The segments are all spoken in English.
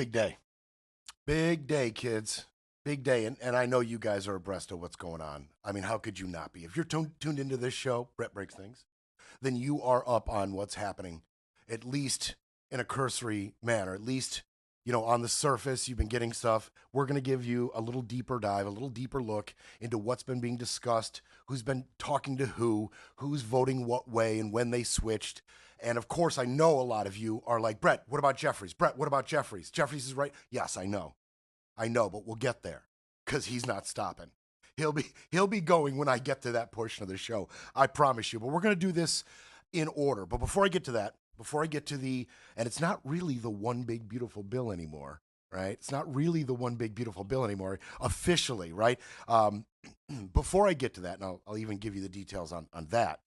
Big day. Big day, kids. Big day. And I know you guys are abreast of what's going on. I mean, how could you not be? If you're tuned into this show, Brett Breaks Things, then you are up on what's happening, at least in a cursory manner. At least, on the surface, you've been getting stuff. We're going to give you a little deeper dive, a little deeper look into what's been being discussed, who's been talking to who's voting what way, and when they switched. And of course, I know a lot of you are like, Brett, what about Jeffries? Brett, what about Jeffries? Jeffries is right. Yes, I know, but we'll get there because he's not stopping. He'll be going when I get to that portion of the show. I promise you. But we're going to do this in order. But before I get to that, and it's not really the one big beautiful bill anymore, right? It's not really the one big beautiful bill anymore officially, right? Before I get to that, and I'll even give you the details on that.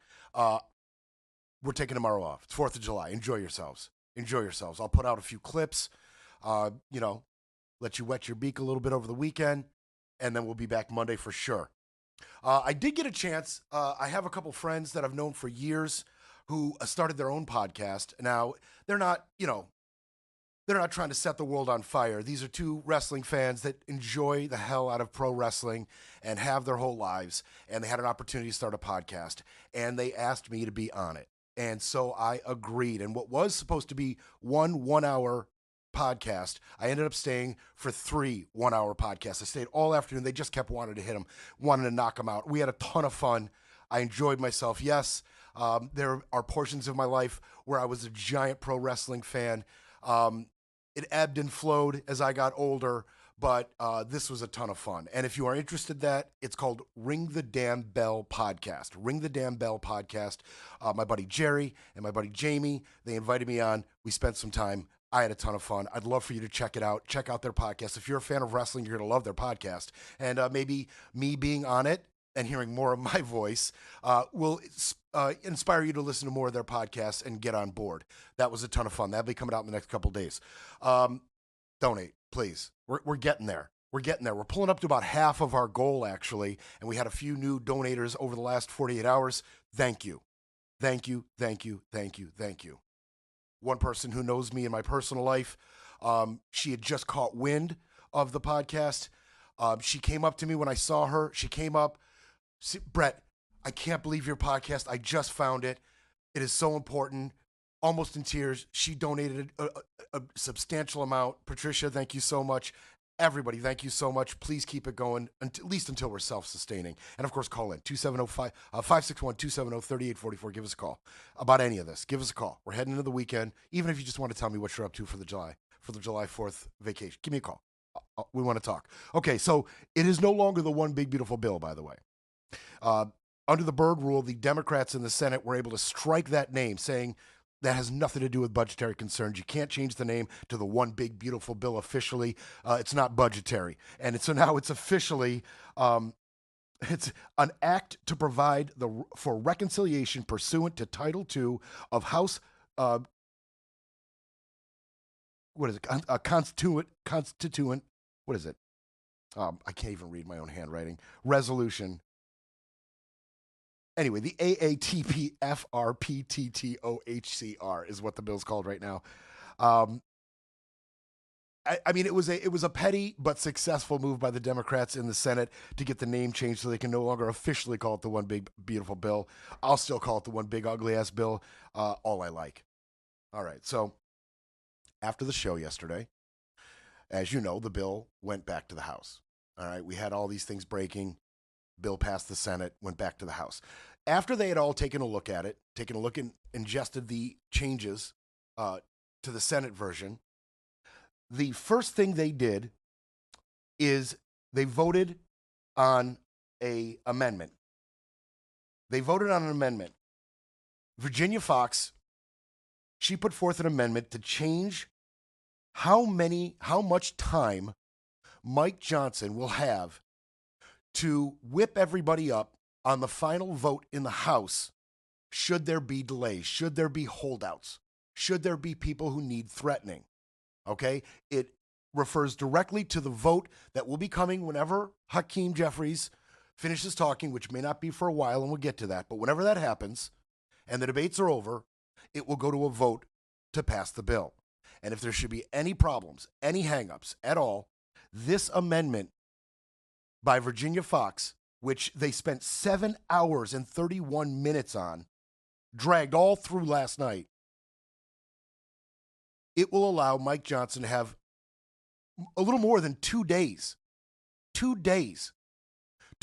We're taking tomorrow off. It's 4th of July. Enjoy yourselves. I'll put out a few clips, let you wet your beak a little bit over the weekend, and then we'll be back Monday for sure. I did get a chance. I have a couple friends that I've known for years who started their own podcast. Now, they're not trying to set the world on fire. These are two wrestling fans that enjoy the hell out of pro wrestling and have their whole lives, and they had an opportunity to start a podcast, and they asked me to be on it. And so I agreed. And what was supposed to be one hour podcast, I ended up staying for 3 1-hour podcasts. I stayed all afternoon. They just kept wanting to hit them, wanting to knock them out. We had a ton of fun. I enjoyed myself. Yes, there are portions of my life where I was a giant pro wrestling fan. It ebbed and flowed as I got older, but this was a ton of fun. And if you are interested in that, it's called Ring the Damn Bell Podcast. Ring the Damn Bell Podcast. My buddy Jerry and my buddy Jamie, they invited me on. We spent some time. I had a ton of fun. I'd love for you to check it out. Check out their podcast. If you're a fan of wrestling, you're going to love their podcast. And maybe me being on it and hearing more of my voice will inspire you to listen to more of their podcasts and get on board. That was a ton of fun. That'll be coming out in the next couple days. Donate, please. We're getting there. We're pulling up to about half of our goal, actually, and we had a few new donators over the last 48 hours. Thank you. One person who knows me in my personal life, she had just caught wind of the podcast. She came up to me when I saw her. She came up, Brett, I can't believe your podcast. I just found it. It is so important. Almost in tears. She donated a substantial amount. Patricia, thank you so much. Everybody, thank you so much. Please keep it going, at least until we're self-sustaining. And, of course, call in, 561-270-3844. Give us a call about any of this. Give us a call. We're heading into the weekend. Even if you just want to tell me what you're up to for the July 4th vacation, give me a call. We want to talk. Okay, so it is no longer the one big, beautiful bill, by the way. Under the Byrd rule, the Democrats in the Senate were able to strike that name, saying that has nothing to do with budgetary concerns. You can't change the name to the one big beautiful bill officially. It's not budgetary. And so now it's officially, it's an act to provide for reconciliation pursuant to Title II of House, what is it? A constituent, what is it? I can't even read my own handwriting. Resolution. Anyway, the AATPFRPTTOHCR is what the bill's called right now. I mean, it was a petty but successful move by the Democrats in the Senate to get the name changed so they can no longer officially call it the one big beautiful bill. I'll still call it the one big ugly ass bill. All I like. All right. So after the show yesterday, as you know, the bill went back to the House. All right. We had all these things breaking. Bill passed the Senate, went back to the House. After they had all taken a look at it, and ingested the changes to the Senate version, the first thing they did is they voted on an amendment. Virginia Fox, she put forth an amendment to change how much time Mike Johnson will have to whip everybody up on the final vote in the House should there be delays, should there be holdouts, should there be people who need threatening, okay? It refers directly to the vote that will be coming whenever Hakeem Jeffries finishes talking, which may not be for a while, and we'll get to that, but whenever that happens and the debates are over, it will go to a vote to pass the bill. And if there should be any problems, any hangups at all, this amendment by Virginia Fox, which they spent 7 hours and 31 minutes on, dragged all through last night, it will allow Mike Johnson to have a little more than 2 days to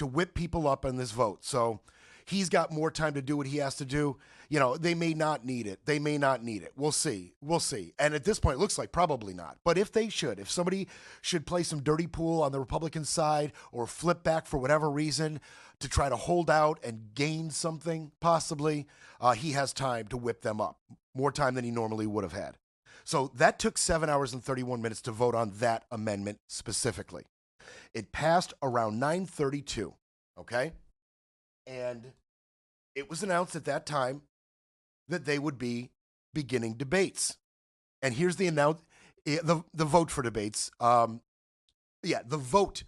whip people up on this vote. So he's got more time to do what he has to do. You know, they may not need it. They may not need it. We'll see. We'll see. And at this point, it looks like probably not. But if they should, if somebody should play some dirty pool on the Republican side or flip back for whatever reason to try to hold out and gain something, possibly, he has time to whip them up. More time than he normally would have had. So that took 7 hours and 31 minutes to vote on that amendment specifically. It passed around 9:32, okay? And it was announced at that time that they would be beginning debates. And here's the vote for debates. The vote.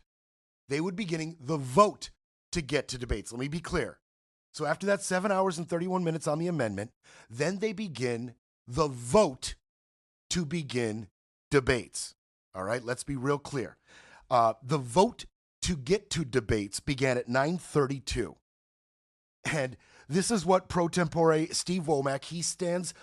They would be beginning the vote to get to debates. Let me be clear. So after that 7 hours and 31 minutes on the amendment, then they begin the vote to begin debates. All right, let's be real clear. The vote to get to debates began at 9:32. And this is what pro tempore Steve Womack, he stands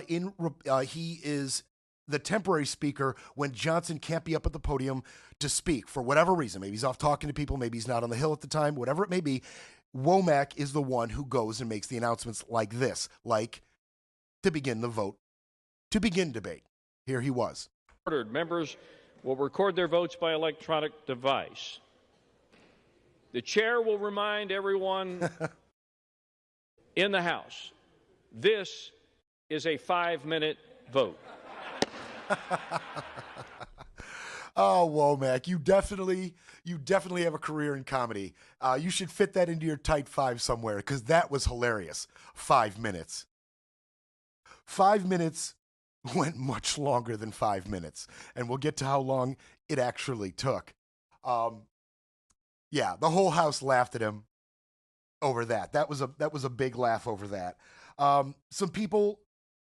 he is the temporary speaker when Johnson can't be up at the podium to speak for whatever reason. Maybe he's off talking to people, maybe he's not on the Hill at the time, whatever it may be. Womack is the one who goes and makes the announcements like this, like to begin the vote, to begin debate. Here he was. Members will record their votes by electronic device. The chair will remind everyone in the House, this is a 5-minute vote. Oh, Womack, you definitely have a career in comedy. You should fit that into your tight 5 somewhere, because that was hilarious. 5 minutes. 5 minutes went much longer than 5 minutes, and we'll get to how long it actually took. The whole House laughed at him over that. That was a big laugh over that. Some people,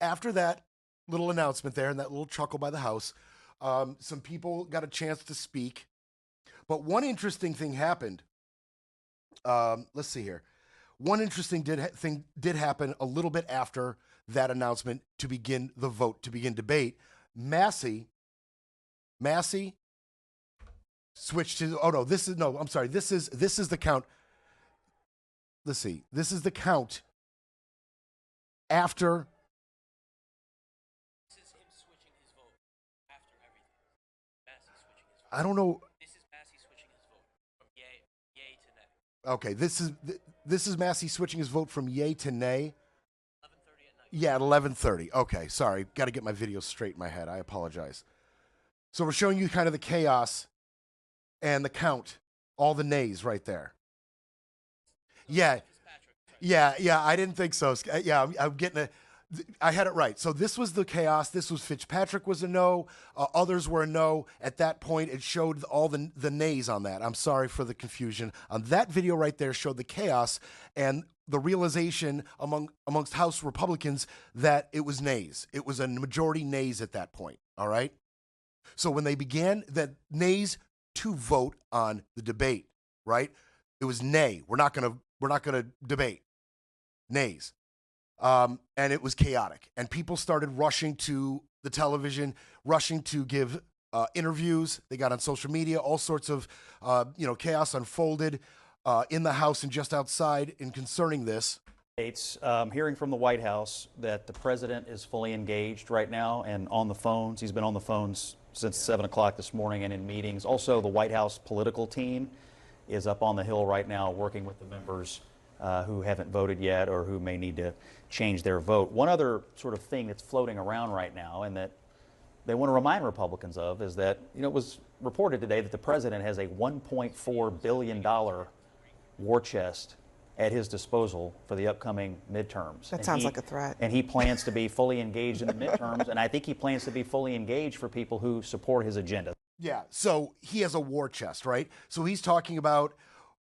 after that little announcement there and that little chuckle by the House, some people got a chance to speak. But one interesting thing happened. Let's see here. One interesting thing did happen a little bit after that announcement to begin the vote, to begin debate. Massey switched to, this is the count. Let's see. This is the count after. This is him switching his vote after everything. Massey switching his vote. I don't know. This is Massey switching his vote from yay to nay. Okay, this is Massey switching his vote from yay to nay. 11:30 at night. Yeah, at 11:30. Okay, sorry. Got to get my video straight in my head. I apologize. So we're showing you kind of the chaos and the count, all the nays right there. Yeah, I didn't think so. Yeah, I'm getting I had it right. So this was the chaos. This was Fitzpatrick was a no. Others were a no. At that point, it showed all the nays on that. I'm sorry for the confusion. That video right there showed the chaos and the realization amongst House Republicans that it was nays. It was a majority nays at that point. All right. So when they began that nays to vote on the debate, right? It was nay. We're not gonna debate. Nays. And it was chaotic. And people started rushing to the television, rushing to give interviews. They got on social media. All sorts of chaos unfolded in the House and just outside in concerning this. Hearing from the White House that the president is fully engaged right now and on the phones. He's been on the phones since 7 o'clock this morning and in meetings. Also, the White House political team is up on the Hill right now working with the members who haven't voted yet or who may need to change their vote. One other sort of thing that's floating around right now and that they want to remind Republicans of is that, it was reported today that the president has a $1.4 billion war chest at his disposal for the upcoming midterms. That sounds like a threat. And he plans to be fully engaged in the midterms, and I think he plans to be fully engaged for people who support his agenda. Yeah, so he has a war chest, right? So he's talking about,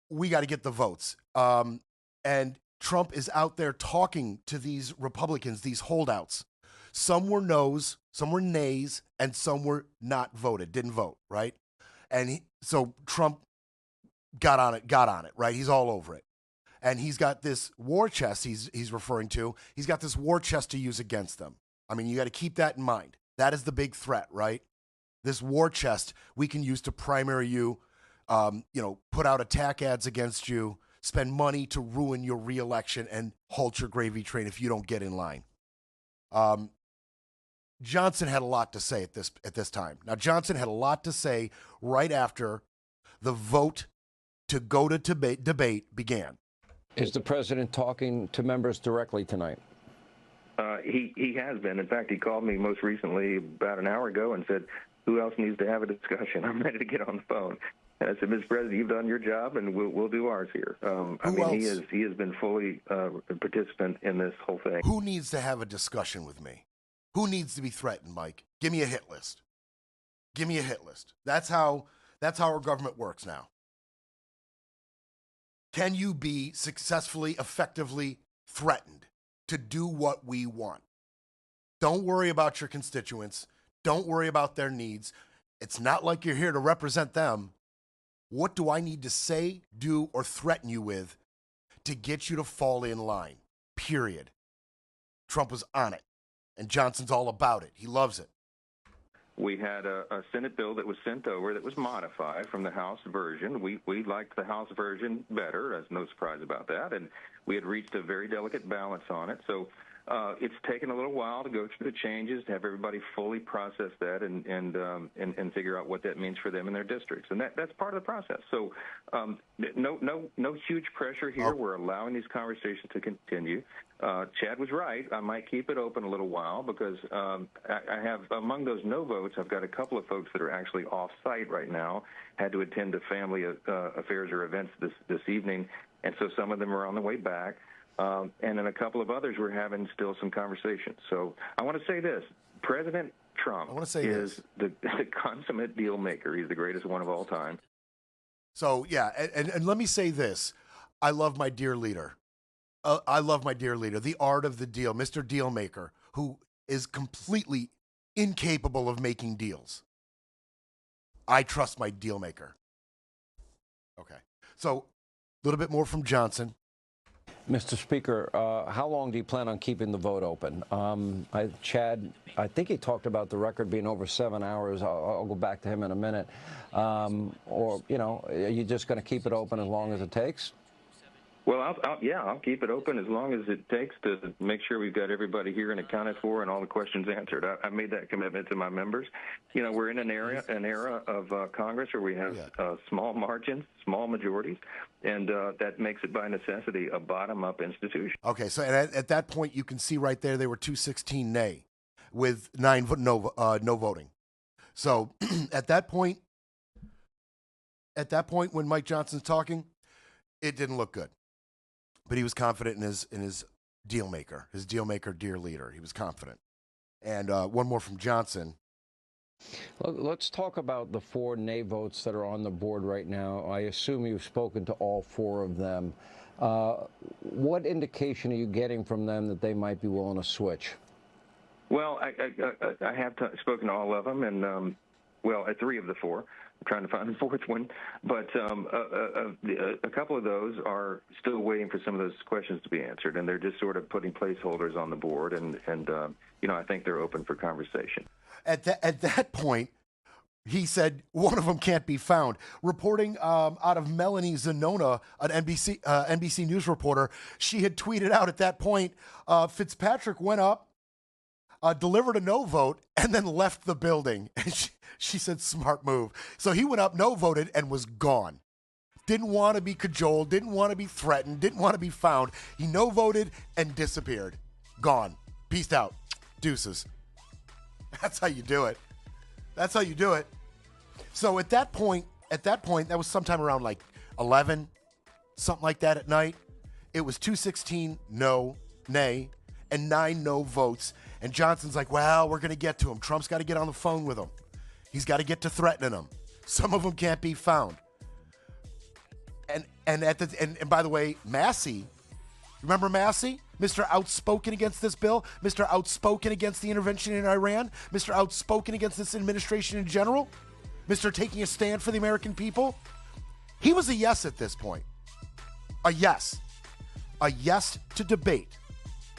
we got to get the votes. And Trump is out there talking to these Republicans, these holdouts. Some were no's, some were nays, and some were not voted, didn't vote, right? And so Trump got on it, right? He's all over it. And he's got this war chest he's referring to. He's got this war chest to use against them. I mean, you got to keep that in mind. That is the big threat, right? This war chest we can use to primary you, put out attack ads against you, spend money to ruin your reelection and halt your gravy train if you don't get in line. Johnson had a lot to say at this time. Now, Johnson had a lot to say right after the vote to go to debate began. Is the president talking to members directly tonight? He has been. In fact, he called me most recently about an hour ago and said, "Who else needs to have a discussion? I'm ready to get on the phone." And I said, "Mr. President, you've done your job, and we'll do ours here." He has been fully a participant in this whole thing. Who needs to have a discussion with me? Who needs to be threatened, Mike? Give me a hit list. Give me a hit list. That's how our government works now. Can you be successfully, effectively threatened to do what we want? Don't worry about your constituents. Don't worry about their needs. It's not like you're here to represent them. What do I need to say, do, or threaten you with to get you to fall in line? Period. Trump was on it, and Johnson's all about it. He loves it. We had a Senate bill that was sent over that was modified from the House version. We liked the House version better. There's no surprise about that. And we had reached a very delicate balance on it. So it's taken a little while to go through the changes, to have everybody fully process that and figure out what that means for them in their districts. And that's part of the process. So no huge pressure here. We're allowing these conversations to continue. Chad was right. I might keep it open a little while because I have, among those no votes, I've got a couple of folks that are actually off-site right now, had to attend to family affairs or events this evening, and so some of them are on the way back. And then a couple of others we're having still some conversations. So I want to say this. President Trump is the consummate deal maker. He's the greatest one of all time. So, yeah, and let me say this. I love my dear leader. I love my dear leader, the art of the deal, Mr. Dealmaker, who is completely incapable of making deals. I trust my deal maker. Okay. So, a little bit more from Johnson. Mr. Speaker, how long do you plan on keeping the vote open? Chad, I think he talked about the record being over 7 hours. I'll go back to him in a minute. Are you just going to keep it open as long as it takes? Well, I'll keep it open as long as it takes to make sure we've got everybody here and accounted for and all the questions answered. I made that commitment to my members. You know, we're in an era of Congress where we have small margins, small majorities, and that makes it by necessity a bottom-up institution. Okay, so at that point, you can see right there they were 216 nay with 9 no voting. So at that point when Mike Johnson's talking, it didn't look good. But he was confident in his deal maker, dear leader. He was confident. And one more from Johnson. Let's talk about the 4 nay votes that are on the board right now. I assume you've spoken to all 4 of them. What indication are you getting from them that they might be willing to switch? Well, I have spoken to all of them, and at 3 of the 4. I'm trying to find the 4th one, but a couple of those are still waiting for some of those questions to be answered, and they're just sort of putting placeholders on the board, and I think they're open for conversation. At that point, he said one of them can't be found. Reporting out of Melanie Zanona, an NBC News reporter, she had tweeted out at that point, Fitzpatrick went up, delivered a no vote, and then left the building. And she said, smart move. So he went up, no voted, and was gone. Didn't want to be cajoled, didn't want to be threatened, didn't want to be found. He no voted and disappeared. Gone. Peaced out. Deuces. That's how you do it. That's how you do it. So at that point, that was sometime around like 11, something like that at night. It was 216 nay, and 9 no votes. And Johnson's like, well, we're going to get to him. Trump's got to get on the phone with him. He's got to get to threatening him. Some of them can't be found. And by the way, Massey Remember Massey? Mr. Outspoken against this bill? Mr. Outspoken against the intervention in Iran? Mr. Outspoken against this administration in general? Mr. Taking a stand for the American people? He was a yes at this point. A yes. A yes to debate.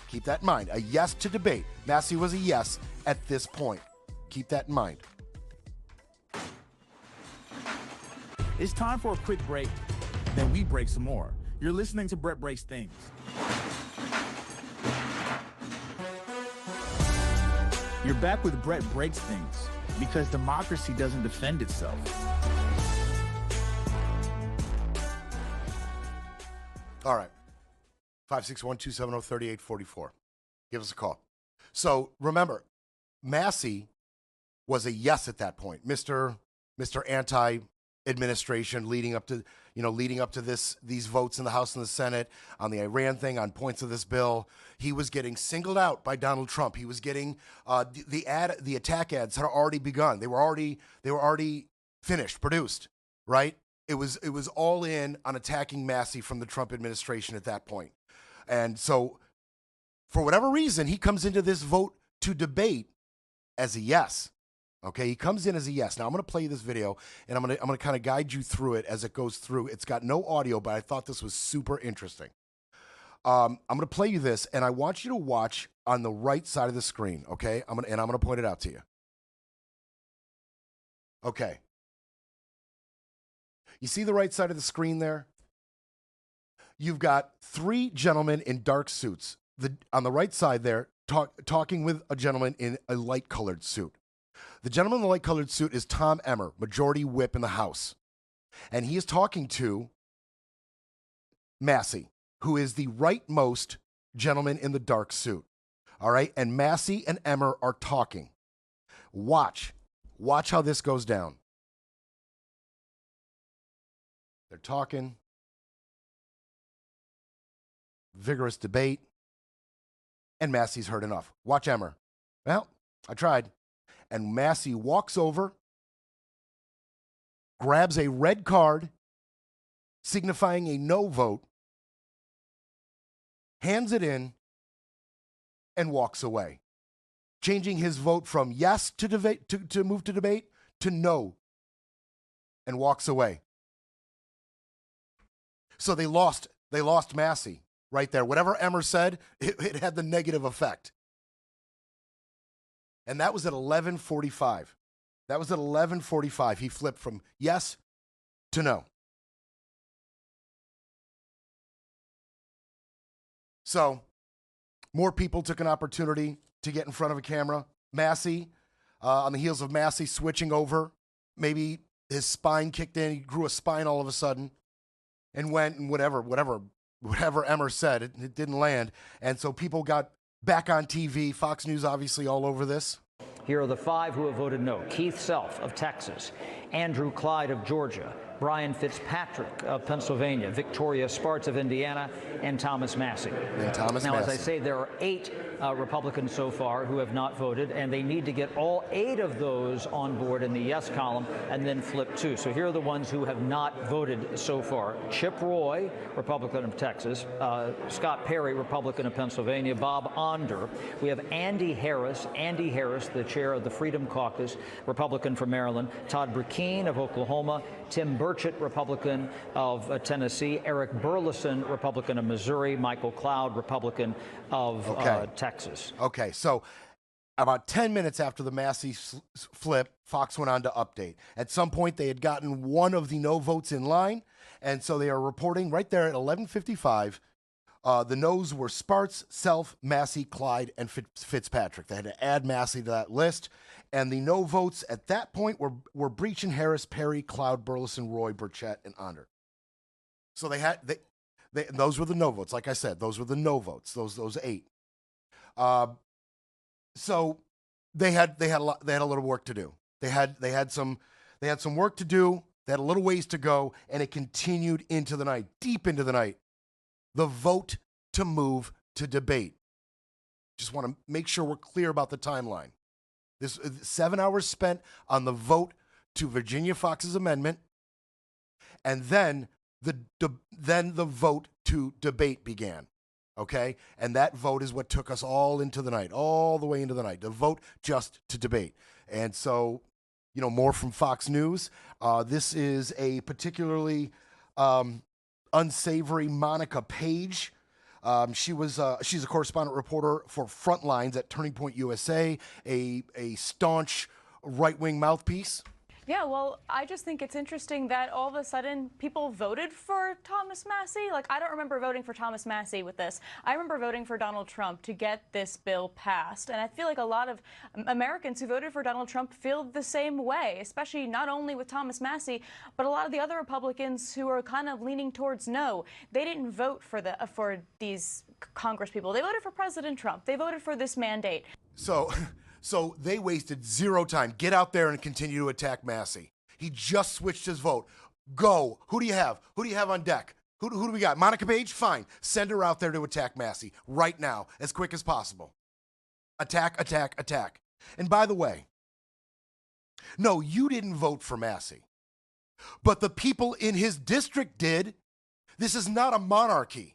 Keep that in mind. A yes to debate. Massey was a yes at this point. Keep that in mind. It's time for a quick break, then we break some more. You're listening to Brett Breaks Things. You're back with Brett Breaks Things, because democracy doesn't defend itself. All right. 561-270-3844. Give us a call. So remember, Massey was a yes at that point. Mr. Anti-administration leading up to these votes in the House and the Senate on the Iran thing, on points of this bill. He was getting singled out by Donald Trump. He was getting the attack ads had already begun. They were already finished, produced, right? It was all in on attacking Massey from the Trump administration at that point. And so for whatever reason, he comes into this vote to debate as a yes. Okay, he comes in as a yes. Now I'm going to play you this video, and I'm going to kind of guide you through it as it goes through. It's got no audio, but I thought this was super interesting. I'm going to play you this, and I want you to watch on the right side of the screen. Okay, I'm going to point it out to you. Okay, you see the right side of the screen there? You've got three gentlemen in dark suits. On the right side there, talking with a gentleman in a light-colored suit. The gentleman in the light-colored suit is Tom Emmer, Majority Whip in the House. And he is talking to Massey, who is the rightmost gentleman in the dark suit. All right? And Massey and Emmer are talking. Watch how this goes down. They're talking. Vigorous debate. And Massey's heard enough. Watch Emmer. Well, I tried. And Massey walks over, grabs a red card, signifying a no vote, hands it in, and walks away, changing his vote from yes to debate to move to debate to no, and walks away. So they lost Massey right there. Whatever Emmer said, it had the negative effect. And that was at 11:45. That was at 11:45. He flipped from yes to no. So more people took an opportunity to get in front of a camera. Massey, on the heels of Massey switching over, maybe his spine kicked in. He grew a spine all of a sudden and went and whatever Emmer said, it didn't land. And so people got back on TV, Fox News obviously all over this. Here are the 5 who have voted no. Keith Self of Texas, Andrew Clyde of Georgia, Brian Fitzpatrick of Pennsylvania, Victoria Spartz of Indiana, and Thomas Massey. Now, as I say, there are 8 Republicans so far who have not voted, and they need to get all 8 of those on board in the yes column and then flip 2. So here are the ones who have not voted so far. Chip Roy, Republican of Texas, Scott Perry, Republican of Pennsylvania, Bob Onder. We have Andy Harris, the chair of the Freedom Caucus, Republican from Maryland, Todd Burkeen of Oklahoma, Tim Burchett, Republican of Tennessee, Eric Burleson, Republican of Missouri, Michael Cloud, Republican of Texas. Okay, so about 10 minutes after the Massey flip, Fox went on to update. At some point, they had gotten one of the no votes in line, and so they are reporting right there at 11:55. The no's were Spartz, Self, Massey, Clyde, and Fitzpatrick. They had to add Massey to that list. And the no votes at that point were Breach and Harris, Perry, Cloud, Burleson, Roy, Burchett, and Onder. So those were the no votes. Like I said, those were the no votes. Those 8. So they had a little work to do. They had some work to do. They had a little ways to go, and it continued into the night, deep into the night. The vote to move to debate. Just want to make sure we're clear about the timeline. This 7 hours spent on the vote to Virginia Fox's amendment, and then the vote to debate began. okay? And that vote is what took us all into the night, all the way into the night, to vote just to debate. And so, more from Fox News. This is a particularly unsavory Monica Page. She's a correspondent reporter for Frontlines at Turning Point USA, a staunch right-wing mouthpiece. Yeah, well, I just think it's interesting that all of a sudden people voted for Thomas Massie. Like, I don't remember voting for Thomas Massie with this. I remember voting for Donald Trump to get this bill passed. And I feel like a lot of Americans who voted for Donald Trump feel the same way, especially not only with Thomas Massie, but a lot of the other Republicans who are kind of leaning towards no. They didn't vote for these Congress people. They voted for President Trump. They voted for this mandate. So they wasted zero time. Get out there and continue to attack Massie. He just switched his vote. Go. Who do you have? Who do you have on deck? Who do we got? Monica Page? Fine. Send her out there to attack Massie right now, as quick as possible. Attack, attack, attack. And by the way, no, you didn't vote for Massie, but the people in his district did. This is not a monarchy.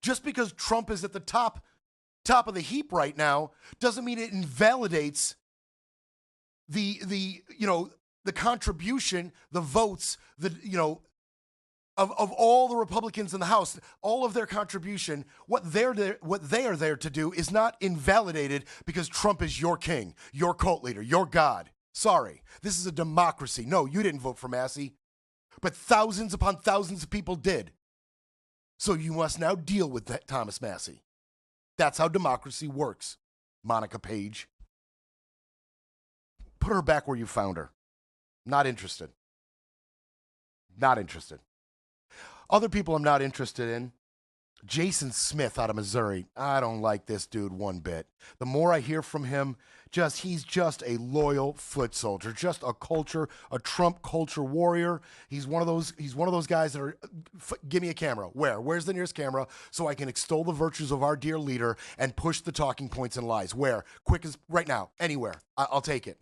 Just because Trump is at the top of the heap right now doesn't mean it invalidates the contribution, the votes, of all the Republicans in the House, all of their contribution. What they are there to do is not invalidated because Trump is your king, your cult leader, your God. Sorry, this is a democracy. No, you didn't vote for Massie, but thousands upon thousands of people did. So you must now deal with that, Thomas Massie. That's how democracy works, Monica Page. Put her back where you found her. Not interested. Not interested. Other people I'm not interested in. Jason Smith out of Missouri. I don't like this dude one bit. The more I hear from him, he's just a loyal foot soldier, just a Trump culture warrior. He's one of those guys that are, give me a camera. Where's the nearest camera so I can extol the virtues of our dear leader and push the talking points and lies? Where? Quick as right now, anywhere. I'll take it.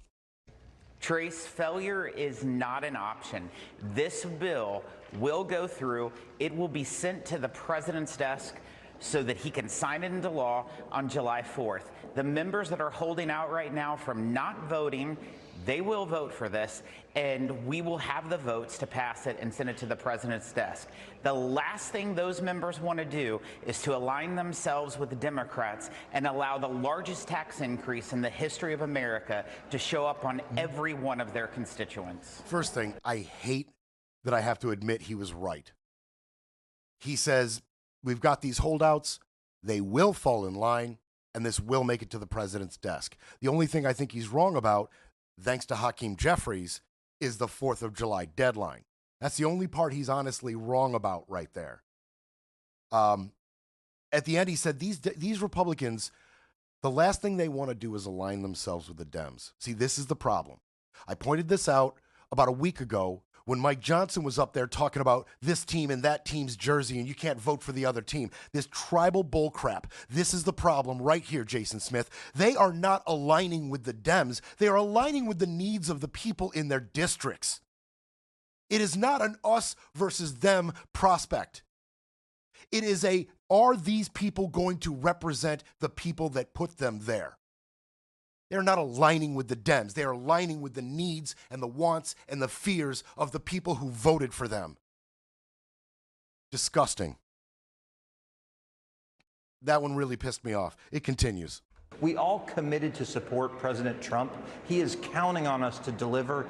Trace, failure is not an option. This bill will go through. It will be sent to the president's desk so that he can sign it into law on July 4th. The members that are holding out right now from not voting, they will vote for this, and we will have the votes to pass it and send it to the president's desk. The last thing those members want to do is to align themselves with the Democrats and allow the largest tax increase in the history of America to show up on every one of their constituents. First thing, I hate that I have to admit he was right. He says, we've got these holdouts, they will fall in line, and this will make it to the president's desk. The only thing I think he's wrong about, thanks to Hakeem Jeffries, is the 4th of July deadline. That's the only part he's honestly wrong about right there. At the end, he said these Republicans, the last thing they want to do is align themselves with the Dems. See, this is the problem. I pointed this out about a week ago when Mike Johnson was up there talking about this team and that team's jersey and you can't vote for the other team. This tribal bullcrap. This is the problem right here, Jason Smith. They are not aligning with the Dems. They are aligning with the needs of the people in their districts. It is not an us versus them prospect. It is are these people going to represent the people that put them there? They're not aligning with the Dems. They are aligning with the needs and the wants and the fears of the people who voted for them. Disgusting. That one really pissed me off. It continues. We all committed to support President Trump. He is counting on us to deliver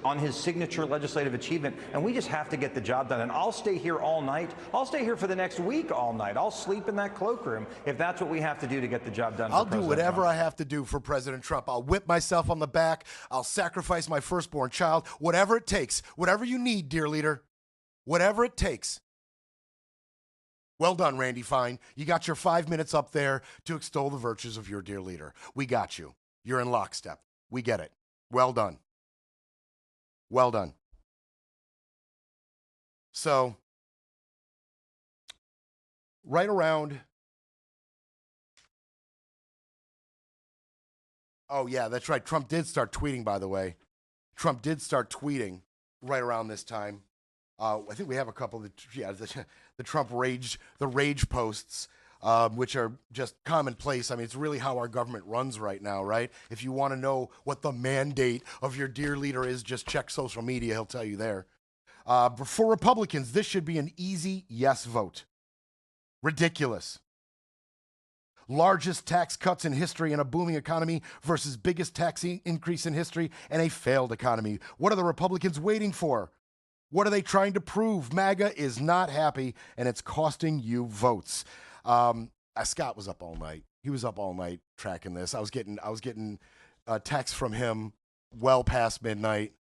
on his signature legislative achievement, and we just have to get the job done. And I'll stay here all night. I'll stay here for the next week all night. I'll sleep in that cloakroom if that's what we have to do to get the job done. I'll do whatever I have to do for President Trump. I'll whip myself on the back. I'll sacrifice my firstborn child. Whatever it takes. Whatever you need, dear leader. Whatever it takes. Well done, Randy Fine. You got your 5 minutes up there to extol the virtues of your dear leader. We got you. You're in lockstep. We get it. Well done. Well done. So, right around... Oh, yeah, that's right. Trump did start tweeting, by the way. Trump did start tweeting right around this time. I think we have a couple of the Trump rage posts. which are just commonplace. I mean, it's really how our government runs right now, right? If you want to know what the mandate of your dear leader is, just check social media. He'll tell you there. But for Republicans, this should be an easy yes vote. Ridiculous. Largest tax cuts in history in a booming economy versus biggest tax increase in history and a failed economy. What are the Republicans waiting for? What are they trying to prove? MAGA is not happy, and it's costing you votes. Scott was up all night. He was up all night tracking this. I was getting texts from him well past midnight.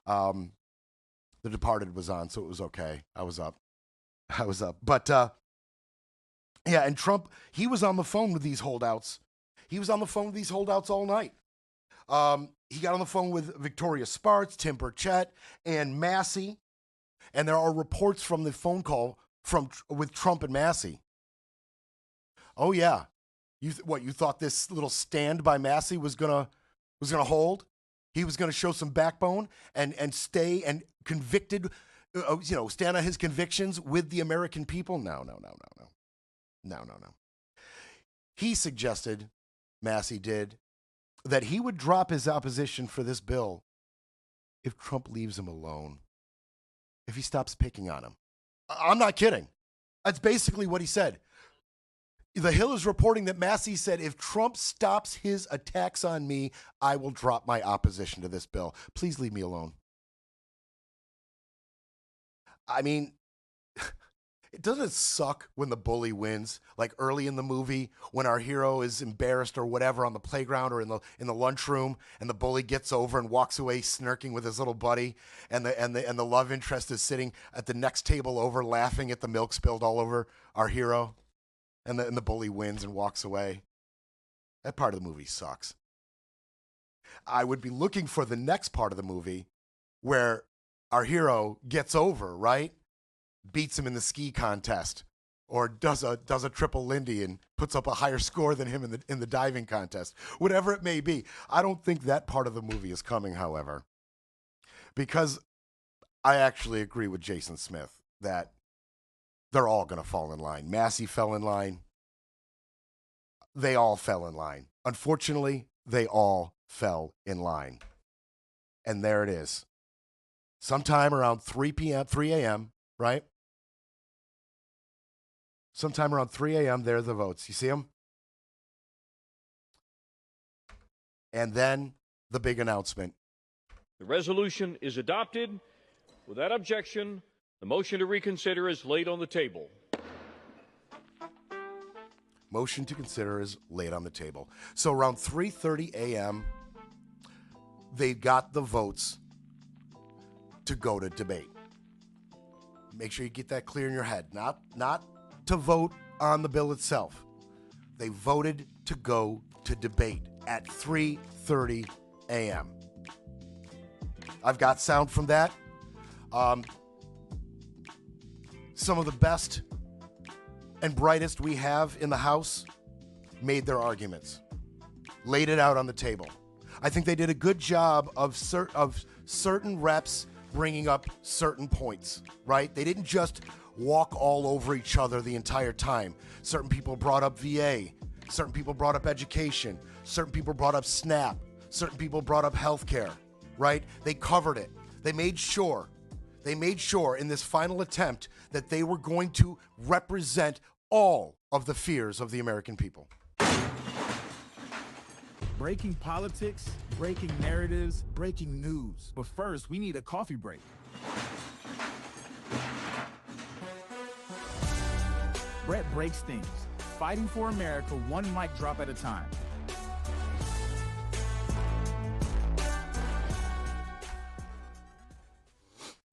The Departed was on, so it was okay. I was up. But yeah, and Trump, he was on the phone with these holdouts. He was on the phone with these holdouts all night. He got on the phone with Victoria Spartz, Tim Burchett, and Massey. And there are reports from the phone call with Trump and Massey. Oh yeah, you thought this little stand by Massey was gonna hold? He was gonna show some backbone and stay and convicted, stand on his convictions with the American people? No. He suggested, Massey did, that he would drop his opposition for this bill if Trump leaves him alone, if he stops picking on him. I'm not kidding. That's basically what he said. The Hill is reporting that Massey said, if Trump stops his attacks on me, I will drop my opposition to this bill. Please leave me alone. I mean, doesn't it suck when the bully wins? Like early in the movie, when our hero is embarrassed or whatever on the playground or in the lunchroom, and the bully gets over and walks away smirking with his little buddy, and the love interest is sitting at the next table over, laughing at the milk spilled all over our hero, and the bully wins and walks away. That part of the movie sucks. I would be looking for the next part of the movie where our hero gets over, right? Beats him in the ski contest, or does a triple Lindy and puts up a higher score than him in the diving contest, whatever it may be. I don't think that part of the movie is coming, however, because I actually agree with Jason Smith that they're all going to fall in line. Massey fell in line. They all fell in line. Unfortunately, they all fell in line. And there it is. Sometime around 3 a.m., right? Sometime around 3 a.m., there are the votes. You see them? And then the big announcement. The resolution is adopted. Without objection, the motion to reconsider is laid on the table. Motion to consider is laid on the table. So around 3:30 a.m., they got the votes to go to debate. Make sure you get that clear in your head. Not to vote on the bill itself. They voted to go to debate at 3:30 a.m. I've got sound from that. Some of the best and brightest we have in the House made their arguments, laid it out on the table. I think they did a good job of certain reps bringing up certain points, right? They didn't just walk all over each other the entire time. Certain people brought up VA. Certain people brought up education. Certain people brought up SNAP. Certain people brought up healthcare, right? They covered it. They made sure in this final attempt that they were going to represent all of the fears of the American people. Breaking politics, breaking narratives, breaking news. But first, we need a coffee break. Brett breaks things, fighting for America one mic drop at a time.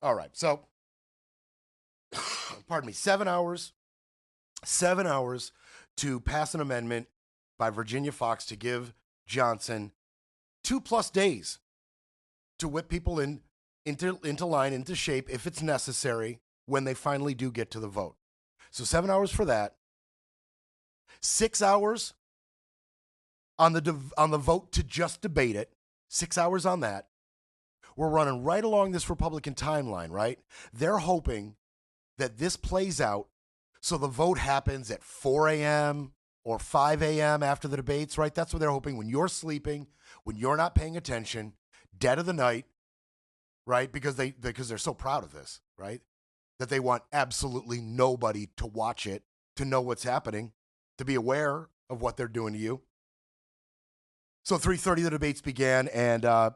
All right, so, pardon me, 7 hours to pass an amendment by Virginia Fox to give Johnson 2+ days to whip people into line, into shape, if it's necessary, when they finally do get to the vote. So 7 hours for that. 6 hours on the vote to just debate it. 6 hours on that. We're running right along this Republican timeline, right? They're hoping that this plays out So the vote happens at 4 a.m. or 5 a.m. after the debates, right? That's what they're hoping. When you're sleeping, when you're not paying attention, dead of the night, right? Because they're so proud of this, right? That they want absolutely nobody to watch it, to know what's happening, to be aware of what they're doing to you. So 3:30 the debates began, and a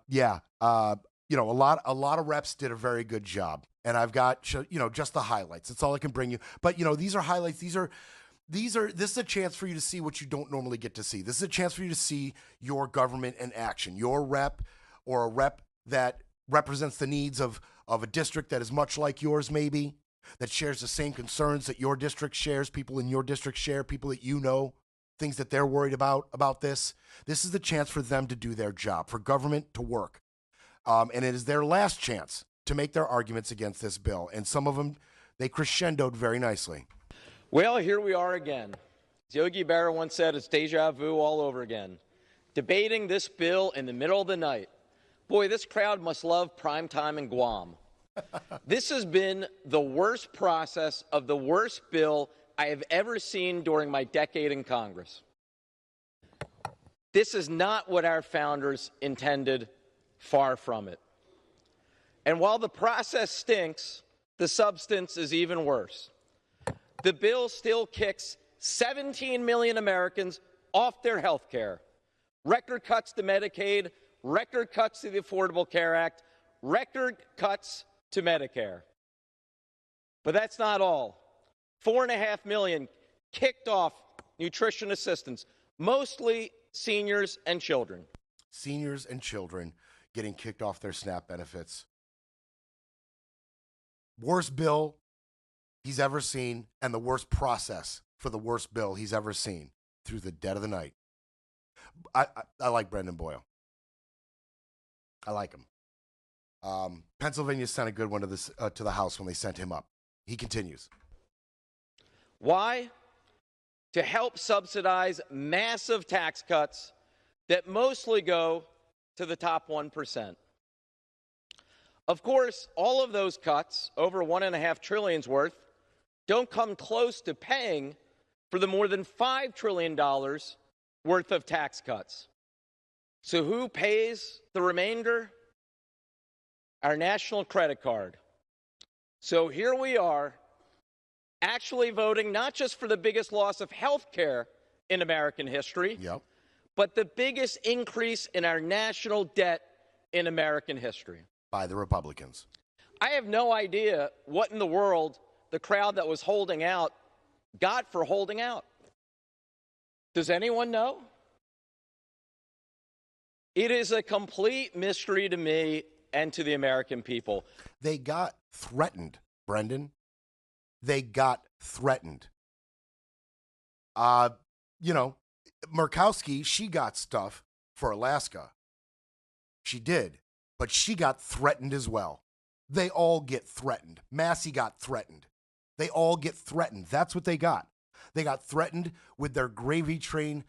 lot of reps did a very good job. And I've got just the highlights. That's all I can bring you. But these are highlights. This is a chance for you to see what you don't normally get to see. This is a chance for you to see your government in action. Your rep, or a rep that represents the needs of a district that is much like yours, maybe, that shares the same concerns that your district shares, people in your district share, people that things that they're worried about this. This is the chance for them to do their job, for government to work. And it is their last chance to make their arguments against this bill. And some of them, they crescendoed very nicely. Well, here we are again. As Yogi Berra once said, it's deja vu all over again. Debating this bill in the middle of the night. Boy, this crowd must love prime time in Guam. This has been the worst process of the worst bill I have ever seen during my decade in Congress. This is not what our founders intended, far from it. And while the process stinks, the substance is even worse. The bill still kicks 17 million Americans off their health care. Record cuts to Medicaid, record cuts to the Affordable Care Act, record cuts to Medicare. But that's not all. 4.5 million kicked off nutrition assistance, mostly seniors and children. Seniors and children getting kicked off their SNAP benefits. Worst bill he's ever seen, and the worst process for the worst bill he's ever seen through the dead of the night. I like Brendan Boyle. I like him. Pennsylvania sent a good one to the House when they sent him up. He continues. Why? To help subsidize massive tax cuts that mostly go to the top 1%. Of course, all of those cuts, over $1.5 trillion worth, don't come close to paying for the more than $5 trillion worth of tax cuts. So who pays the remainder? Our national credit card. So here we are, actually voting not just for the biggest loss of health care in American history, but the biggest increase in our national debt in American history. By the Republicans. I have no idea what in the world the crowd that was holding out got for holding out. Does anyone know? It is a complete mystery to me and to the American people. They got threatened, Brendan. They got threatened. Murkowski, she got stuff for Alaska. She did, but she got threatened as well. They all get threatened. Massey got threatened. They all get threatened. That's what they got. They got threatened with their gravy train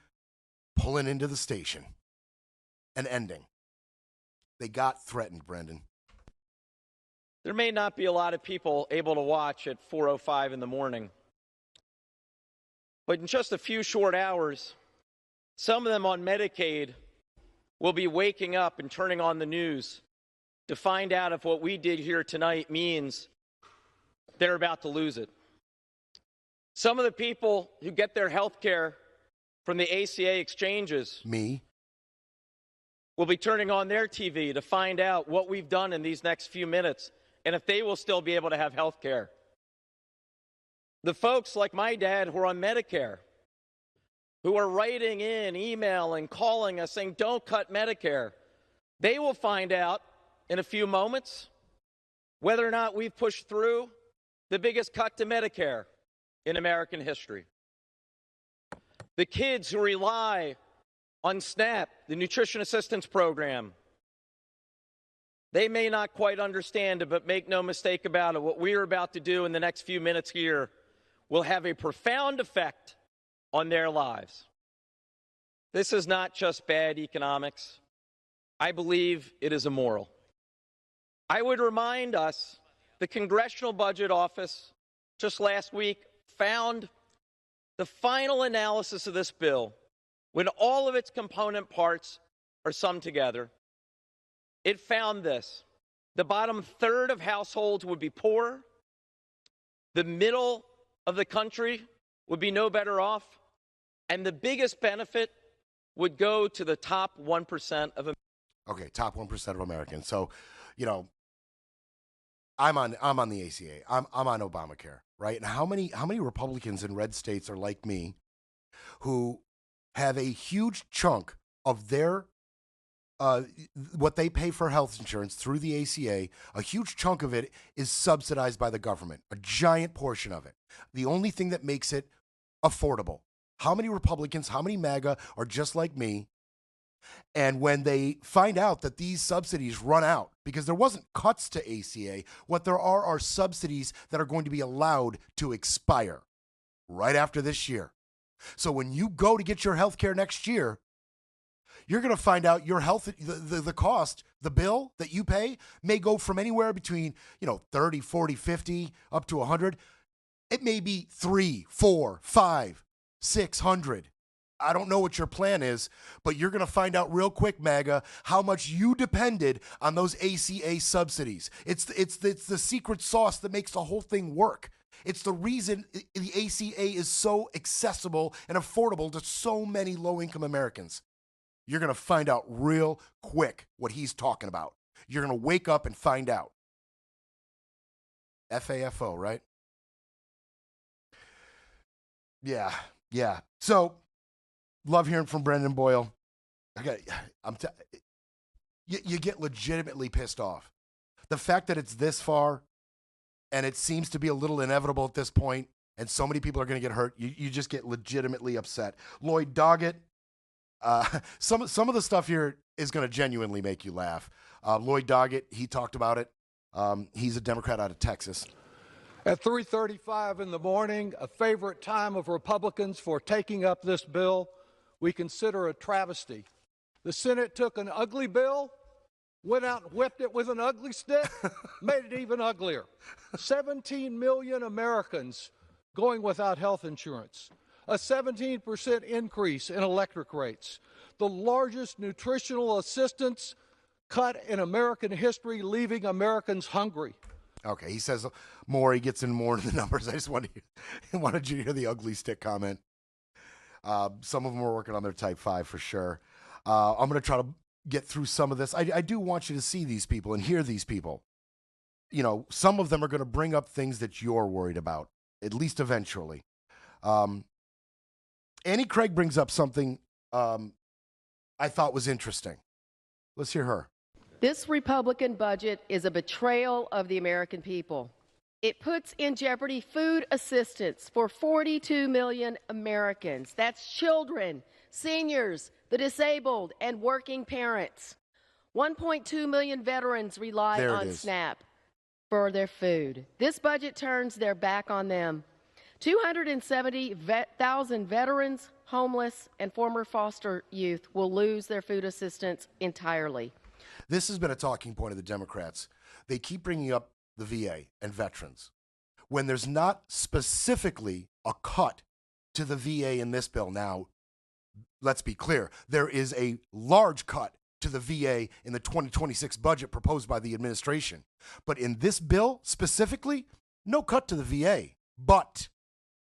pulling into the station and ending. They got threatened, Brendan. There may not be a lot of people able to watch at 4:05 in the morning, but in just a few short hours, some of them on Medicaid will be waking up and turning on the news to find out if what we did here tonight means they're about to lose it. Some of the people who get their health care from the ACA exchanges will be turning on their TV to find out what we've done in these next few minutes and if they will still be able to have health care. The folks like my dad who are on Medicare, who are writing in, emailing, calling us saying, don't cut Medicare, they will find out in a few moments whether or not we've pushed through the biggest cut to Medicare in American history. The kids who rely on SNAP, the Nutrition Assistance Program, they may not quite understand it, but make no mistake about it, what we are about to do in the next few minutes here will have a profound effect on their lives. This is not just bad economics. I believe it is immoral. I would remind us, the Congressional Budget Office just last week found the final analysis of this bill, when all of its component parts are summed together, it found this. The bottom third of households would be poor. The middle of the country would be no better off. And the biggest benefit would go to the top 1% of Americans. Okay, top 1% of Americans. So, you know, I'm on the ACA. I'm on Obamacare, right? And how many Republicans in red states are like me who have a huge chunk of their what they pay for health insurance through the ACA, a huge chunk of it is subsidized by the government, a giant portion of it. The only thing that makes it affordable. How many Republicans, how many MAGA are just like me? And when they find out that these subsidies run out, because there wasn't cuts to ACA, what there are subsidies that are going to be allowed to expire right after this year. So when you go to get your health care next year, you're going to find out your health, the cost, the bill that you pay may go from anywhere between, 30, 40, 50, up to 100. It may be 3, 4, 5, 600. I don't know what your plan is, but you're going to find out real quick, MAGA, how much you depended on those ACA subsidies. It's the secret sauce that makes the whole thing work. It's the reason the ACA is so accessible and affordable to so many low-income Americans. You're going to find out real quick what he's talking about. You're going to wake up and find out. FAFO, right? Yeah. So, love hearing from Brendan Boyle. You get legitimately pissed off. The fact that it's this far, and it seems to be a little inevitable at this point, and so many people are going to get hurt, you just get legitimately upset. Lloyd Doggett, some of the stuff here is going to genuinely make you laugh. Lloyd Doggett, he talked about it. He's a Democrat out of Texas. At 3:35 in the morning, a favorite time of Republicans for taking up this bill, we consider a travesty. The Senate took an ugly bill, went out and whipped it with an ugly stick, made it even uglier. 17 million Americans going without health insurance. A 17% increase in electric rates, the largest nutritional assistance cut in American history, leaving Americans hungry. Okay, he says more. He gets in more into the numbers. I just wanted you to hear the ugly stick comment. Some of them are working on their type 5 for sure. I'm going to try to get through some of this. I do want you to see these people and hear these people. Some of them are going to bring up things that you're worried about, at least eventually. Annie Craig brings up something I thought was interesting. Let's hear her. This Republican budget is a betrayal of the American people. It puts in jeopardy food assistance for 42 million Americans. That's children, seniors, the disabled, and working parents. 1.2 million veterans rely on SNAP for their food. This budget turns their back on them. 270,000 veterans, homeless, and former foster youth will lose their food assistance entirely. This has been a talking point of the Democrats. They keep bringing up the VA and veterans when there's not specifically a cut to the VA in this bill. Now, let's be clear. There is a large cut to the VA in the 2026 budget proposed by the administration. But in this bill specifically, no cut to the VA. But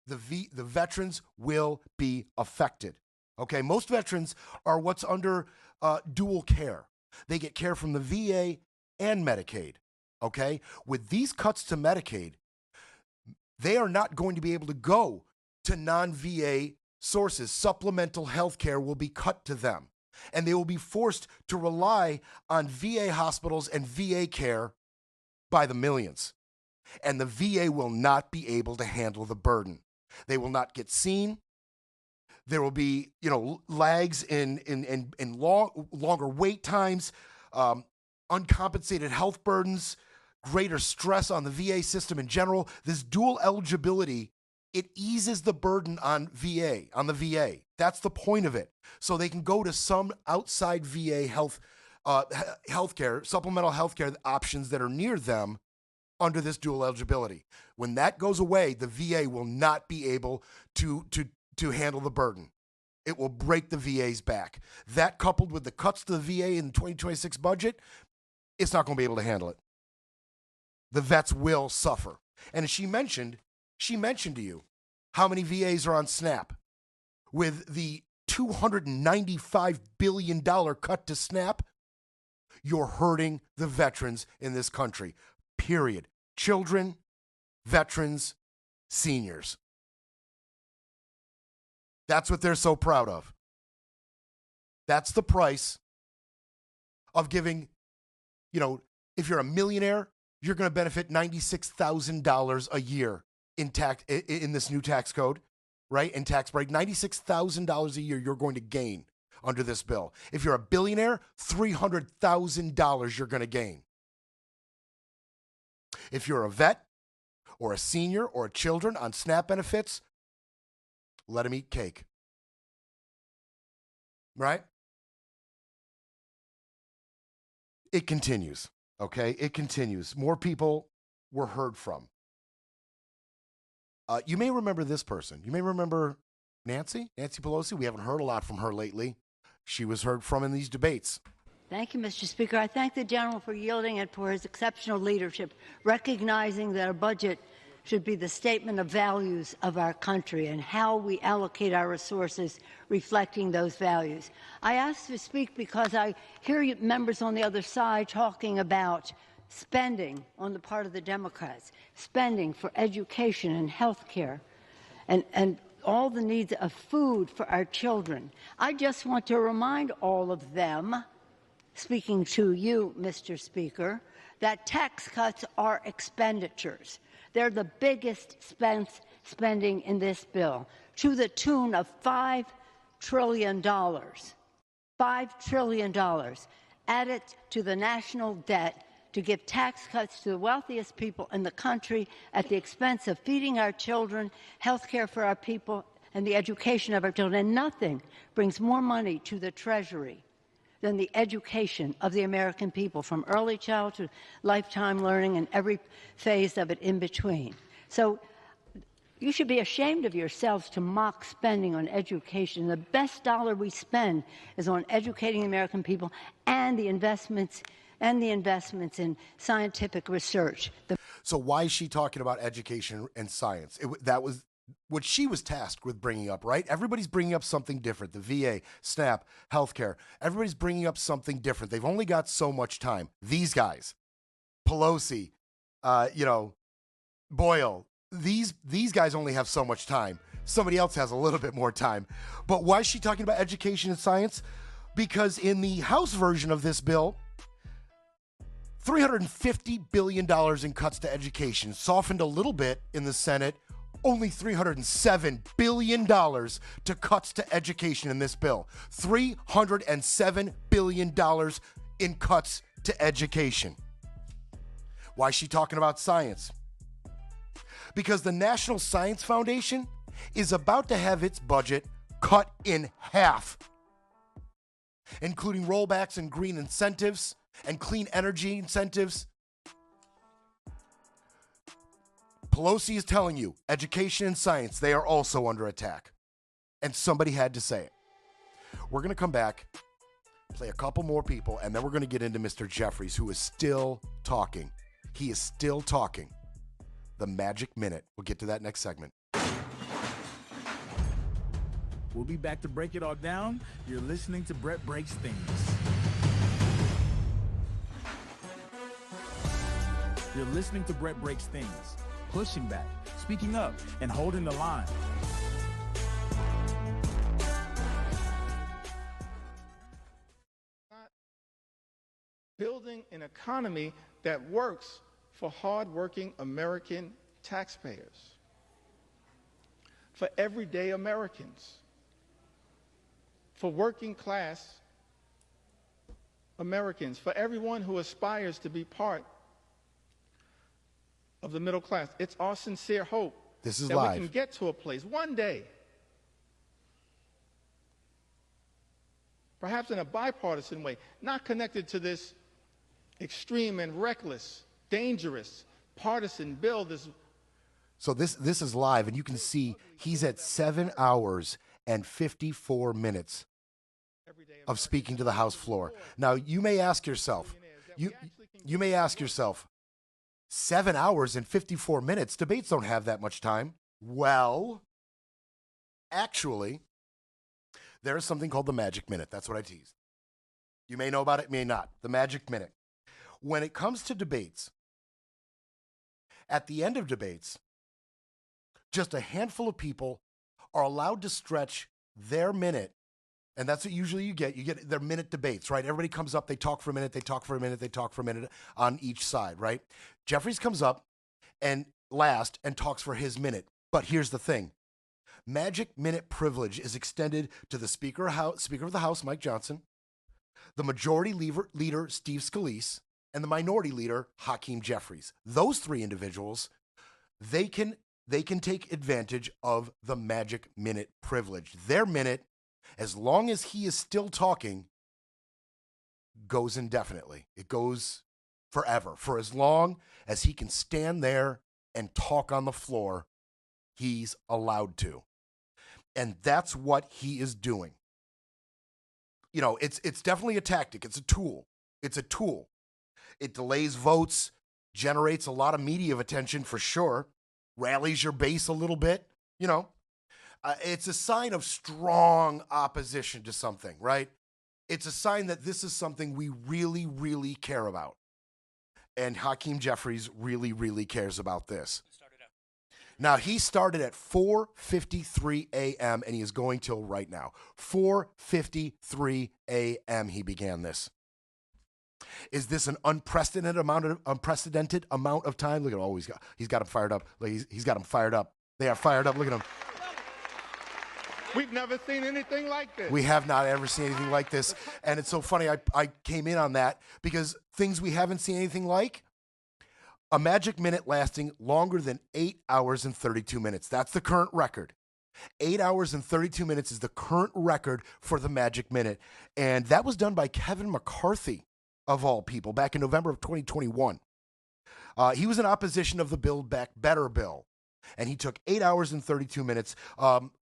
the veterans will be affected. Okay, most veterans are what's under dual care. They get care from the VA and Medicaid. Okay, with these cuts to Medicaid, they are not going to be able to go to non-VA sources. Supplemental health care will be cut to them, and they will be forced to rely on VA hospitals and VA care by the millions. And the VA will not be able to handle the burden. They will not get seen. There will be, lags in longer wait times, uncompensated health burdens, greater stress on the VA system in general. This dual eligibility, it eases the burden on the VA. That's the point of it. So they can go to some outside VA healthcare, supplemental healthcare options that are near them under this dual eligibility. When that goes away, the VA will not be able to handle the burden. It will break the VA's back. That, coupled with the cuts to the VA in the 2026 budget, it's not going to be able to handle it. The vets will suffer. And as she mentioned to you how many VAs are on SNAP. With the $295 billion cut to SNAP, you're hurting the veterans in this country, period. Children, veterans, seniors. That's what they're so proud of. That's the price of giving, if you're a millionaire, you're going to benefit $96,000 a year in this new tax code, right? In tax break, $96,000 a year you're going to gain under this bill. If you're a billionaire, $300,000 you're going to gain. If you're a vet or a senior or children on SNAP benefits, let them eat cake. Right? It continues, okay? It continues. More people were heard from. You may remember this person. You may remember Nancy Pelosi. We haven't heard a lot from her lately. She was heard from in these debates. Thank you, Mr. Speaker. I thank the gentleman for yielding and for his exceptional leadership, recognizing that a budget should be the statement of values of our country and how we allocate our resources reflecting those values. I asked to speak because I hear you members on the other side talking about spending on the part of the Democrats, spending for education and health care and all the needs of food for our children. I just want to remind all of them, speaking to you, Mr. Speaker, that tax cuts are expenditures. They're the biggest spending in this bill, to the tune of $5 trillion. $5 trillion added to the national debt to give tax cuts to the wealthiest people in the country at the expense of feeding our children, health care for our people, and the education of our children. And nothing brings more money to the Treasury than the education of the American people, from early childhood to lifetime learning and every phase of it in between. So you should be ashamed of yourselves to mock spending on education. The best dollar we spend is on educating the American people and the investments in scientific research. So why is she talking about education and science? That was what she was tasked with bringing up, right? Everybody's bringing up something different. The VA, SNAP, healthcare. Everybody's bringing up something different. They've only got so much time. These guys, Pelosi, Boyle, these guys only have so much time. Somebody else has a little bit more time. But why is she talking about education and science? Because in the House version of this bill, $350 billion in cuts to education, softened a little bit in the Senate. Only $307 billion to cuts to education in this bill. $307 billion in cuts to education. Why is she talking about science? Because the National Science Foundation is about to have its budget cut in half, including rollbacks in green incentives and clean energy incentives. Pelosi is telling you, education and science, they are also under attack. And somebody had to say it. We're going to come back, play a couple more people, and then we're going to get into Mr. Jeffries, who is still talking. He is still talking. The Magic Minute. We'll get to that next segment. We'll be back to break it all down. You're listening to Brett Breaks Things. You're listening to Brett Breaks Things. Pushing back, speaking up, and holding the line. Building an economy that works for hardworking American taxpayers, for everyday Americans, for working class Americans, for everyone who aspires to be part of the middle class. It's our sincere hope this is that live. We can get to a place one day, perhaps in a bipartisan way, not connected to this extreme and reckless, dangerous partisan bill. So this is live, and you can see he's at 7 hours and 54 minutes of speaking to the House floor. Now, you may ask yourself, you may ask yourself, 7 hours and 54 minutes, debates don't have that much time. Well, actually, there is something called the Magic Minute. That's what I teased. You may know about it, may not. The Magic Minute. When it comes to debates, at the end of debates, just a handful of people are allowed to stretch their minute, and that's what usually you get. You get their minute debates, right? Everybody comes up, they talk for a minute, they talk for a minute, they talk for a minute on each side, right? Jeffries comes up and last and talks for his minute. But here's the thing. Magic Minute privilege is extended to the Speaker of the House, Mike Johnson, the Majority Leader, Steve Scalise, and the Minority Leader, Hakeem Jeffries. Those three individuals, they can take advantage of the Magic Minute privilege. Their minute, as long as he is still talking, goes indefinitely. It goes forever. For as long as he can stand there and talk on the floor, he's allowed to. And that's what he is doing. You know, it's definitely a tactic. It's a tool. It's a tool. It delays votes, generates a lot of media attention for sure, rallies your base a little bit, you know. It's a sign of strong opposition to something, right? It's a sign that this is something we really, really care about. And Hakeem Jeffries really, really cares about this. Now, he started at 4:53 a.m. and he is going till right now. 4:53 a.m. he began this. Is this an unprecedented amount of time? Look at all he's got him fired up. He's got him fired up. They are fired up. Look at him. We've never seen anything like this. We have not ever seen anything like this. And it's so funny, I came in on that because things we haven't seen anything like, a Magic Minute lasting longer than 8 hours and 32 minutes. That's the current record. 8 hours and 32 minutes is the current record for the Magic Minute. And that was done by Kevin McCarthy, of all people, back in November of 2021. He was in opposition of the Build Back Better bill, and he took 8 hours and 32 minutes.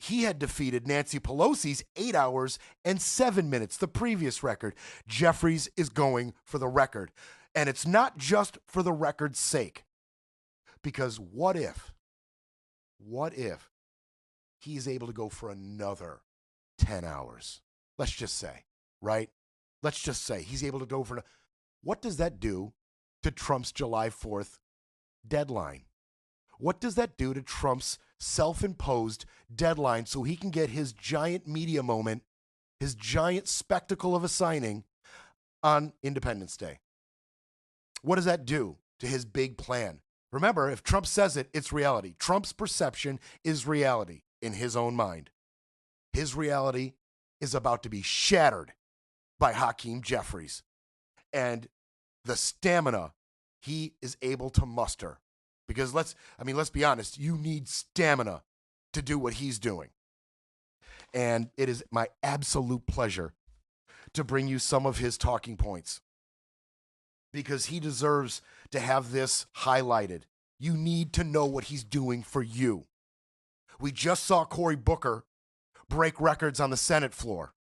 He had defeated Nancy Pelosi's 8 hours and 7 minutes, the previous record. Jeffries is going for the record. And it's not just for the record's sake. Because what if he's able to go for another 10 hours? Let's just say, right? Let's just say he's able to go for, what does that do to Trump's July 4th deadline? What does that do to Trump's self-imposed deadline so he can get his giant media moment, his giant spectacle of a signing on Independence Day? What does that do to his big plan? Remember, if Trump says it, it's reality. Trump's perception is reality in his own mind. His reality is about to be shattered by Hakeem Jeffries and the stamina he is able to muster. Because let's be honest, you need stamina to do what he's doing. And it is my absolute pleasure to bring you some of his talking points, because he deserves to have this highlighted. You need to know what he's doing for you. We just saw Cory Booker break records on the Senate floor.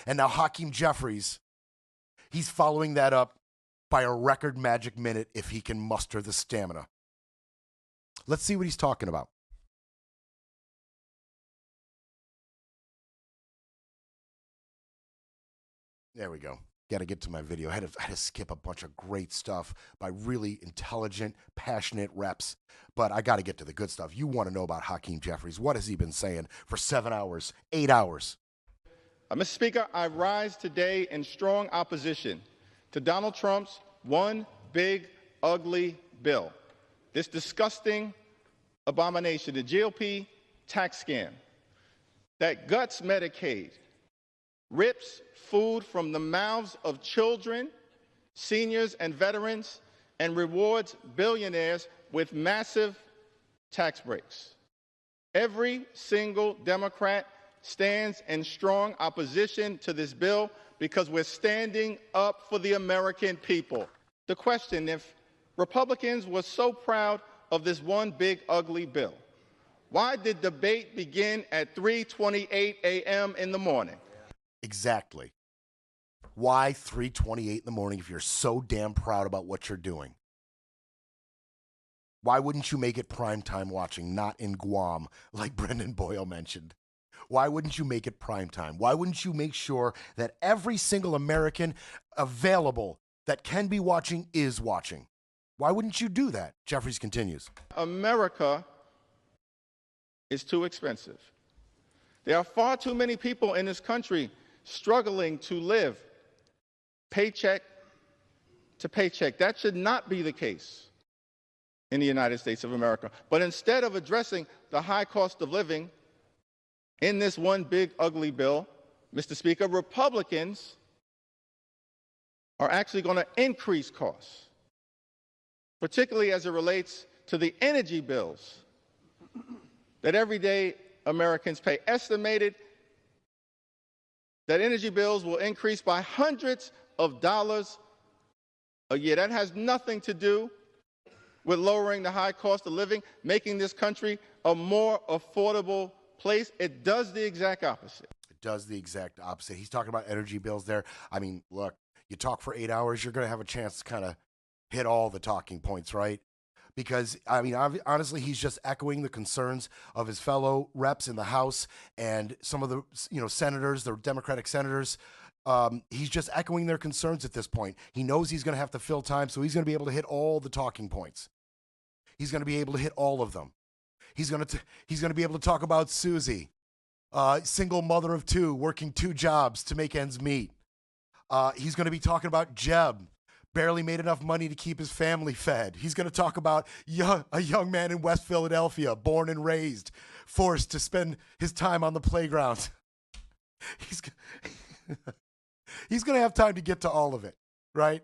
And now Hakeem Jeffries, he's following that up by a record Magic Minute if he can muster the stamina. Let's see what he's talking about. There we go. Got to get to my video. I had to skip a bunch of great stuff by really intelligent, passionate reps. But I got to get to the good stuff. You want to know about Hakeem Jeffries. What has he been saying for 7 hours, 8 hours? Mr. Speaker, I rise today in strong opposition to Donald Trump's one big, ugly bill. This disgusting abomination, the GOP tax scam that guts Medicaid, rips food from the mouths of children, seniors, and veterans, and rewards billionaires with massive tax breaks. Every single Democrat stands in strong opposition to this bill because we're standing up for the American people. The question, if Republicans were so proud of this one big ugly bill? Why did debate begin at 3:28 a.m. in the morning? Exactly. Why 3:28 in the morning if you're so damn proud about what you're doing? Why wouldn't you make it primetime watching, not in Guam, like Brendan Boyle mentioned? Why wouldn't you make it primetime? Why wouldn't you make sure that every single American available that can be watching is watching? Why wouldn't you do that? Jeffries continues. America is too expensive. There are far too many people in this country struggling to live paycheck to paycheck. That should not be the case in the United States of America. But instead of addressing the high cost of living in this one big ugly bill, Mr. Speaker, Republicans are actually going to increase costs, particularly as it relates to the energy bills that everyday Americans pay. Estimated that energy bills will increase by hundreds of dollars a year. That has nothing to do with lowering the high cost of living, making this country a more affordable place. It does the exact opposite. It does the exact opposite. He's talking about energy bills there. I mean, look, you talk for 8 hours, you're going to have a chance to kind of hit all the talking points, right? Because, I mean, honestly, he's just echoing the concerns of his fellow reps in the House and some of the, senators, the Democratic senators. He's just echoing their concerns at this point. He knows he's going to have to fill time, so he's going to be able to hit all the talking points. He's going to be able to hit all of them. He's going to be able to talk about Susie, single mother of two, working 2 jobs to make ends meet. He's going to be talking about Jeb, barely made enough money to keep his family fed. He's going to talk about a young man in West Philadelphia, born and raised, forced to spend his time on the playground. He's going to have time to get to all of it, right?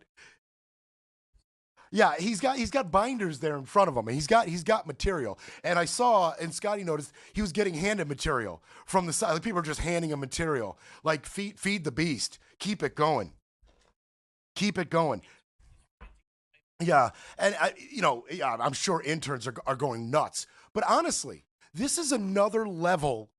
Yeah, he's got binders there in front of him, and he's got material. And I saw, and Scotty noticed, he was getting handed material from the side. Like, people are just handing him material, like feed the beast, keep it going. Keep it going. Yeah, and I'm sure interns are going nuts. But honestly, this is another level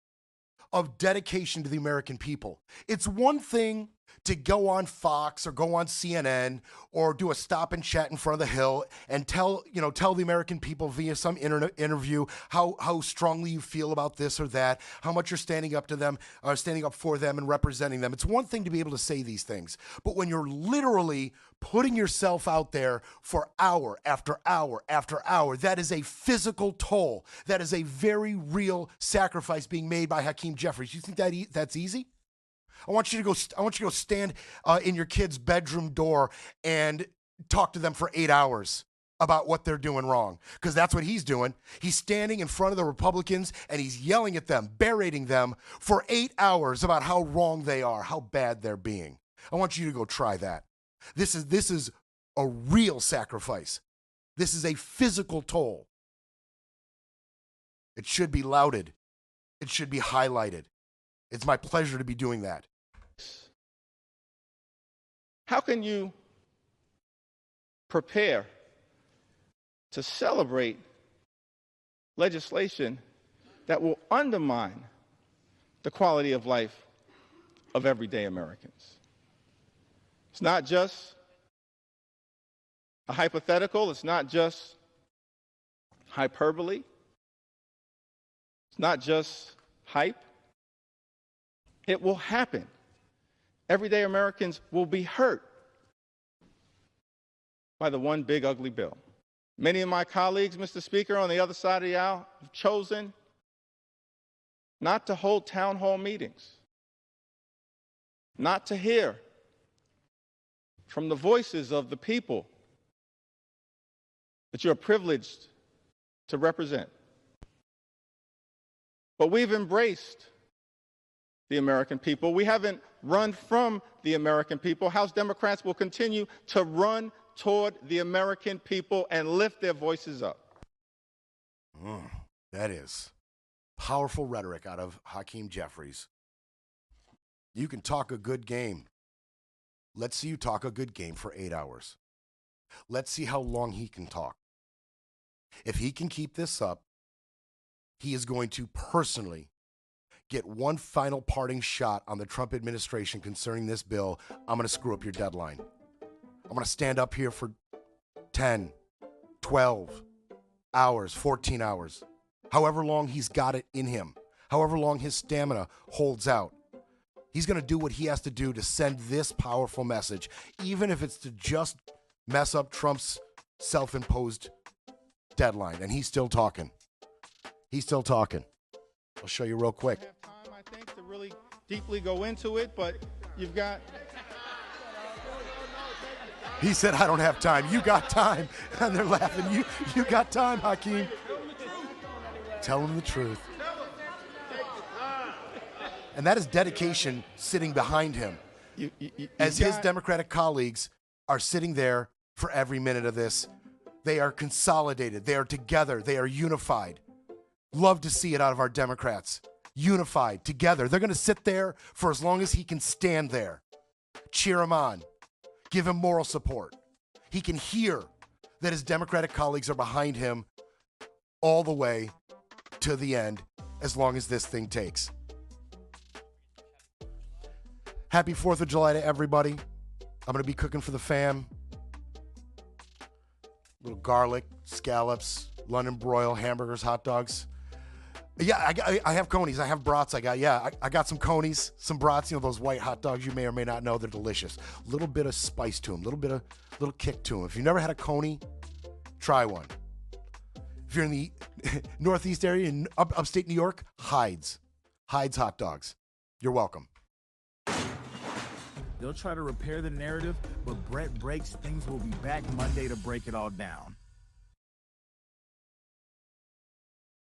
of dedication to the American people. It's one thing to go on Fox or go on CNN or do a stop and chat in front of the Hill and tell the American people via some interview how strongly you feel about this or that, how much you're standing up to them, standing up for them and representing them. It's one thing to be able to say these things, but when you're literally putting yourself out there for hour after hour after hour, that is a physical toll. That is a very real sacrifice being made by Hakeem Jeffries. You think that's easy? I want you to go stand in your kid's bedroom door and talk to them for 8 hours about what they're doing wrong, because that's what he's doing. He's standing in front of the Republicans and he's yelling at them, berating them for 8 hours about how wrong they are, how bad they're being. I want you to go try that. This is a real sacrifice. This is a physical toll. It should be lauded. It should be highlighted. It's my pleasure to be doing that. How can you prepare to celebrate legislation that will undermine the quality of life of everyday Americans? It's not just a hypothetical. It's not just hyperbole. It's not just hype. It will happen. Everyday Americans will be hurt by the one big ugly bill. Many of my colleagues, Mr. Speaker, on the other side of the aisle have chosen not to hold town hall meetings, not to hear from the voices of the people that you're privileged to represent. But we've embraced the American people. We haven't run from the American people. House Democrats will continue to run toward the American people and lift their voices up. That is powerful rhetoric out of Hakeem Jeffries. You can talk a good game. Let's see you talk a good game for 8 hours. Let's see how long he can talk. If he can keep this up, he is going to personally get one final parting shot on the Trump administration concerning this bill. I'm going to screw up your deadline. I'm going to stand up here for 10, 12 hours, 14 hours, however long he's got it in him, however long his stamina holds out. He's going to do what he has to do to send this powerful message, even if it's to just mess up Trump's self-imposed deadline. And he's still talking. He's still talking. I'll show you real quick. I have time, I think, to really deeply go into it, but you've got... He said, I don't have time. You got time. And they're laughing. You got time, Hakeem. Tell him the truth. And that is dedication sitting behind him. As his Democratic colleagues are sitting there for every minute of this. They are consolidated. They are together. They are unified. Love to see it out of our Democrats. Unified, together. They're going to sit there for as long as he can stand there. Cheer him on. Give him moral support. He can hear that his Democratic colleagues are behind him all the way to the end, as long as this thing takes. Happy 4th of July to everybody. I'm going to be cooking for the fam. Little garlic, scallops, London broil, hamburgers, hot dogs. Yeah, I have conies. I have brats. I got some conies, some brats. You know, those white hot dogs you may or may not know. They're delicious. A little bit of spice to them. Little kick to them. If you've never had a coney, try one. If you're in the Northeast area, in upstate New York, Hyde's hot dogs. You're welcome. They'll try to repair the narrative, but Brett breaks. Things will be back Monday to break it all down.